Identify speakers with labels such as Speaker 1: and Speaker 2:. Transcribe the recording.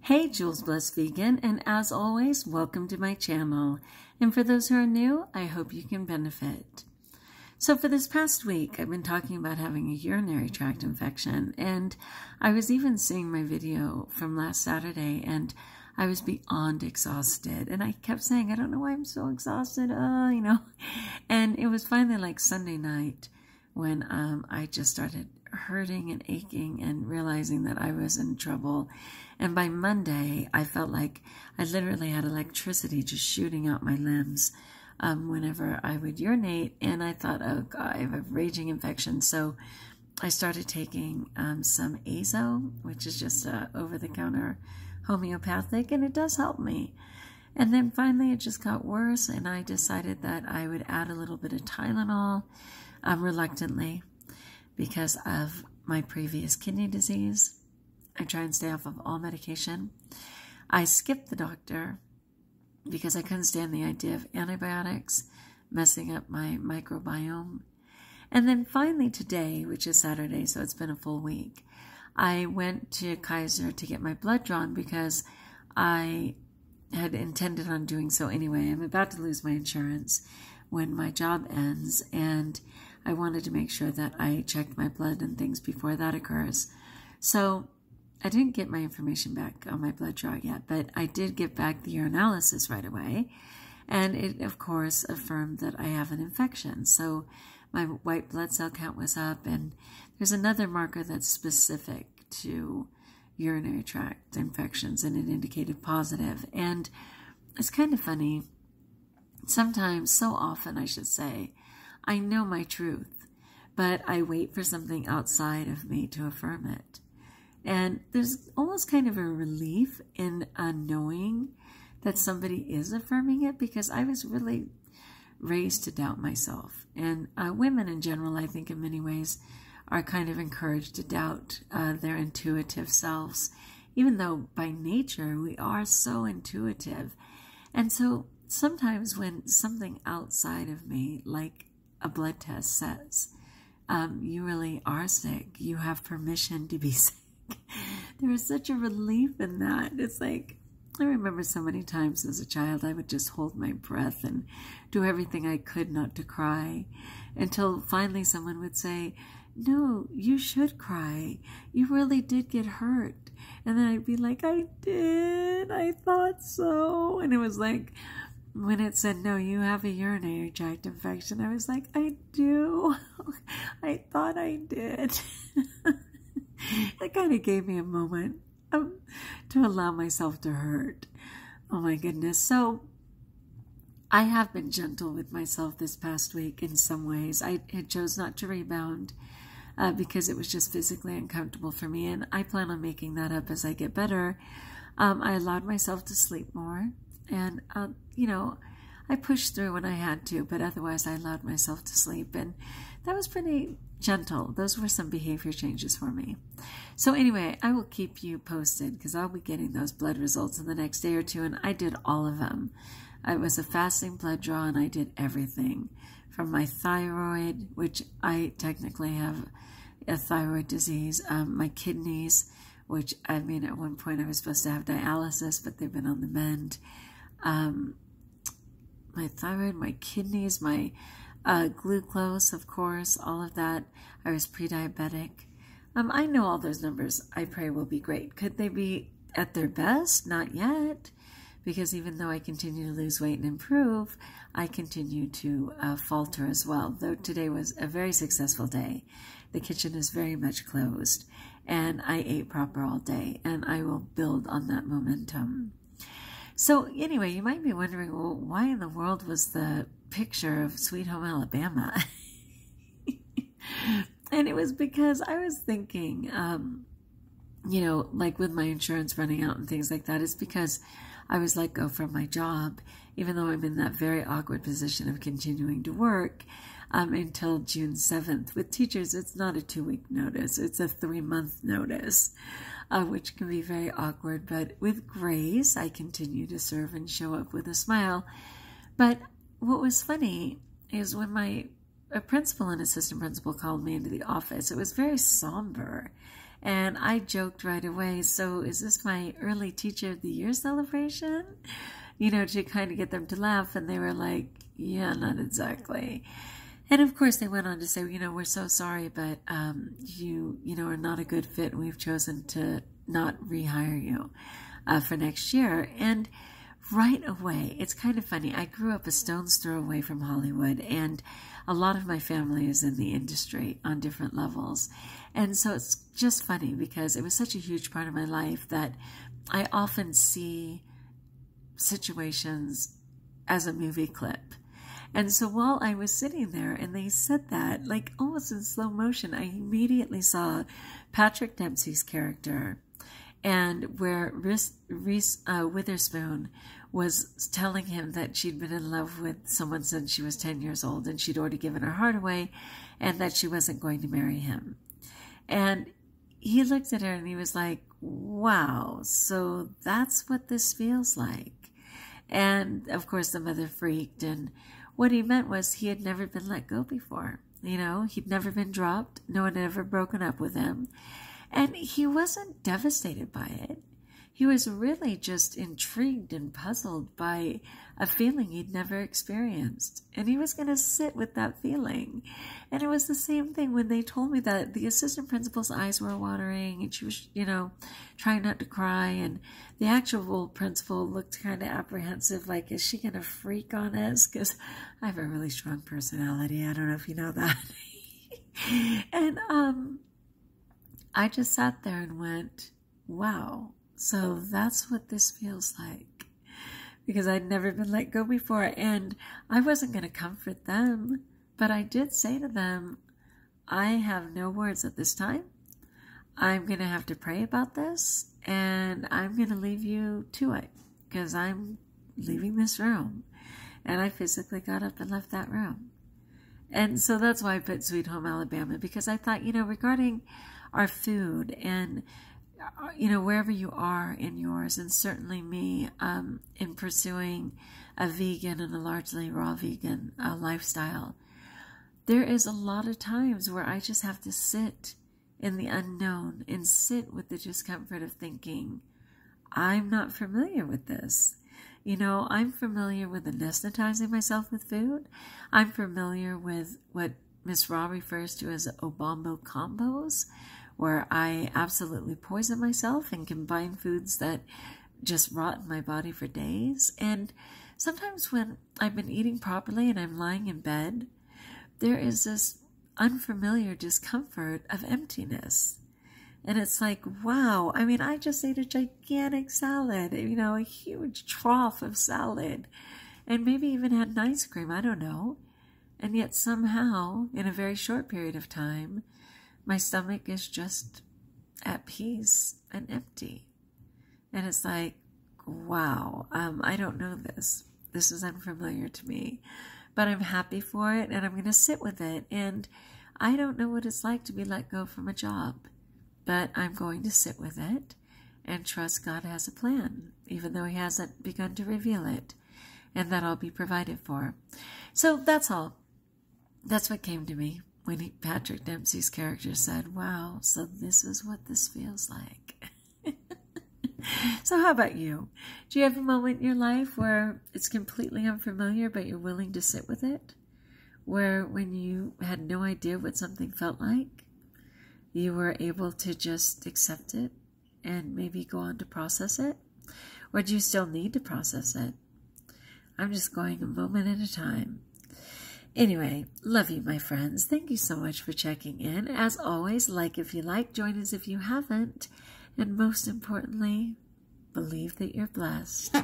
Speaker 1: Hey, Jules Blessed Vegan, and as always, welcome to my channel. And for those who are new, I hope you can benefit. So for this past week, I've been talking about having a urinary tract infection, and I was even seeing my video from last Saturday, and I was beyond exhausted. And I kept saying, I don't know why I'm so exhausted, And it was finally like Sunday night when I just started hurting and aching and realizing that I was in trouble. And by Monday, I felt like I literally had electricity just shooting out my limbs whenever I would urinate. And I thought, oh God, I have a raging infection. So I started taking some Azo, which is just over-the-counter homeopathic, and it does help me. And then finally it just got worse, and I decided that I would add a little bit of Tylenol reluctantly because of my previous kidney disease. I try and stay off of all medication. I skipped the doctor because I couldn't stand the idea of antibiotics messing up my microbiome. And then finally today, which is Saturday, so it's been a full week, I went to Kaiser to get my blood drawn because I had intended on doing so anyway. I'm about to lose my insurance when my job ends, and I wanted to make sure that I checked my blood and things before that occurs. So I didn't get my information back on my blood draw yet, but I did get back the urinalysis right away. And it, of course, affirmed that I have an infection. So my white blood cell count was up, and there's another marker that's specific to urinary tract infections, and it indicated positive. And it's kind of funny. Sometimes, so often, I should say, I know my truth, but I wait for something outside of me to affirm it. And there's almost kind of a relief in knowing that somebody is affirming it, because I was really raised to doubt myself. And women in general, I think in many ways, are kind of encouraged to doubt their intuitive selves, even though by nature we are so intuitive. And so sometimes when something outside of me, like a blood test, says, you really are sick, you have permission to be sick, there is such a relief in that. It's like, I remember so many times as a child, I would just hold my breath and do everything I could not to cry, until finally someone would say, no, you should cry. You really did get hurt. And then I'd be like, I did. I thought so. And it was like, when it said, no, you have a urinary tract infection, I was like, I do. I thought I did. It kind of gave me a moment to allow myself to hurt. Oh my goodness. So I have been gentle with myself this past week in some ways. I chose not to rebound because it was just physically uncomfortable for me, and I plan on making that up as I get better. I allowed myself to sleep more, and I pushed through when I had to, but otherwise I allowed myself to sleep, and that was pretty gentle. Those were some behavior changes for me. So anyway, I will keep you posted because I'll be getting those blood results in the next day or two, and I did all of them. It was a fasting blood draw, and I did everything from my thyroid, which I technically have a thyroid disease, my kidneys, which, I mean, at one point I was supposed to have dialysis, but they've been on the mend. My thyroid, my kidneys, my glucose, of course, all of that. I was pre-diabetic. I know all those numbers, I pray, will be great. Could they be at their best? Not yet, because even though I continue to lose weight and improve, I continue to falter as well. Though today was a very successful day. The kitchen is very much closed, and I ate proper all day, and I will build on that momentum. So anyway, you might be wondering, well, why in the world was the picture of Sweet Home Alabama? And it was because I was thinking, like with my insurance running out and things like that, it's because I was let go from my job, even though I'm in that very awkward position of continuing to work until June 7th. With teachers, it's not a 2-week notice. It's a 3-month notice, which can be very awkward. But with grace, I continue to serve and show up with a smile. But what was funny is when a principal and assistant principal called me into the office, it was very somber. And I joked right away, so is this my early teacher of the year celebration? You know, to kind of get them to laugh. And they were like, yeah, not exactly. And of course they went on to say, you know, we're so sorry, but you know, are not a good fit, and we've chosen to not rehire you for next year. And right away, it's kind of funny. I grew up a stone's throw away from Hollywood, and a lot of my family is in the industry on different levels. And so it's just funny because it was such a huge part of my life that I often see situations as a movie clip. And so while I was sitting there and they said that, like almost in slow motion, I immediately saw Patrick Dempsey's character, and where Reese Witherspoon was telling him that she'd been in love with someone since she was 10 years old, and she'd already given her heart away, and that she wasn't going to marry him. And he looked at her and he was like, wow, so that's what this feels like. And of course the mother freaked, and what he meant was he had never been let go before. You know, he'd never been dropped. No one had ever broken up with him. And he wasn't devastated by it. He was really just intrigued and puzzled by a feeling he'd never experienced. And he was going to sit with that feeling. And it was the same thing when they told me that the assistant principal's eyes were watering and she was, you know, trying not to cry. And the actual principal looked kind of apprehensive, like, is she going to freak on us? Because I have a really strong personality. I don't know if you know that. And I just sat there and went, wow. So that's what this feels like, because I'd never been let go before. And I wasn't going to comfort them, but I did say to them, I have no words at this time. I'm going to have to pray about this, and I'm going to leave you to it, because I'm leaving this room. And I physically got up and left that room. And so that's why I put Sweet Home Alabama, because I thought, you know, regarding our food and you know, wherever you are in yours, and certainly me, in pursuing a vegan and a largely raw vegan lifestyle, there is a lot of times where I just have to sit in the unknown and sit with the discomfort of thinking, I'm not familiar with this. You know, I'm familiar with anesthetizing myself with food. I'm familiar with what Miss Raw refers to as Obambo combos, where I absolutely poison myself and combine foods that just rot in my body for days. And sometimes when I've been eating properly and I'm lying in bed, there is this unfamiliar discomfort of emptiness. And it's like, wow, I mean, I just ate a gigantic salad, you know, a huge trough of salad, and maybe even had an ice cream, I don't know. And yet somehow, in a very short period of time, my stomach is just at peace and empty. And it's like, wow, I don't know this. This is unfamiliar to me, but I'm happy for it, and I'm going to sit with it. And I don't know what it's like to be let go from a job, but I'm going to sit with it and trust God has a plan, even though he hasn't begun to reveal it, and that I'll be provided for. So that's all. That's what came to me when Patrick Dempsey's character said, wow, so this is what this feels like. So how about you? Do you have a moment in your life where it's completely unfamiliar, but you're willing to sit with it? Where when you had no idea what something felt like, you were able to just accept it and maybe go on to process it? Or do you still need to process it? I'm just going a moment at a time. Anyway, love you, my friends. Thank you so much for checking in. As always, like if you like, join us if you haven't. And most importantly, believe that you're blessed.